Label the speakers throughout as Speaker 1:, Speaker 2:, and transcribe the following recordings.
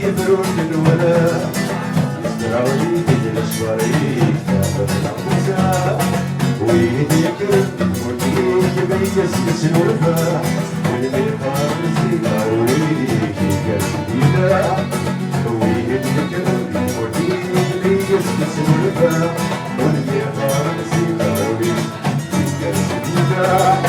Speaker 1: يبرون الولاء يزرعوني بالأشواري كافة الأقوساء ويهدي يكرم وديك يميز اسم الوفاء والميقام الزينة وليك كاسدينا ويهدي يكرم وديك يميز اسم الوفاء والميقام الزينة وليك كاسدينا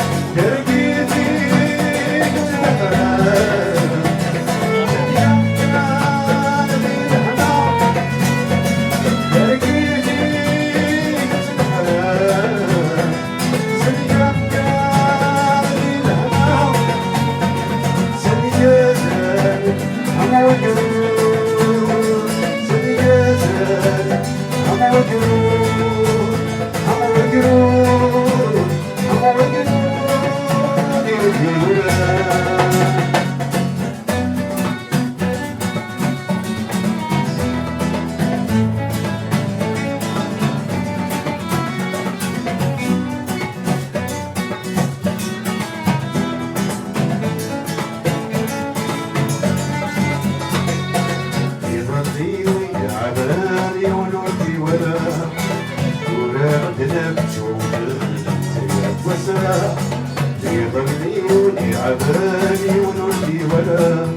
Speaker 1: يضليوني عبالي ونولي ولا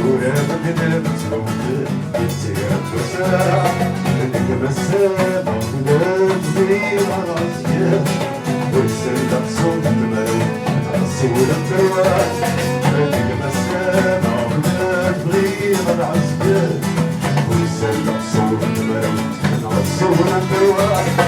Speaker 1: ورا مذنبت موت يتسير وساع منك مسام وخلات بي راسيا ويسلم صوت مالي راسي ولمدوات منك مسام وخلات بي راسيا ويسلم صوت مالي راسي ولمدوات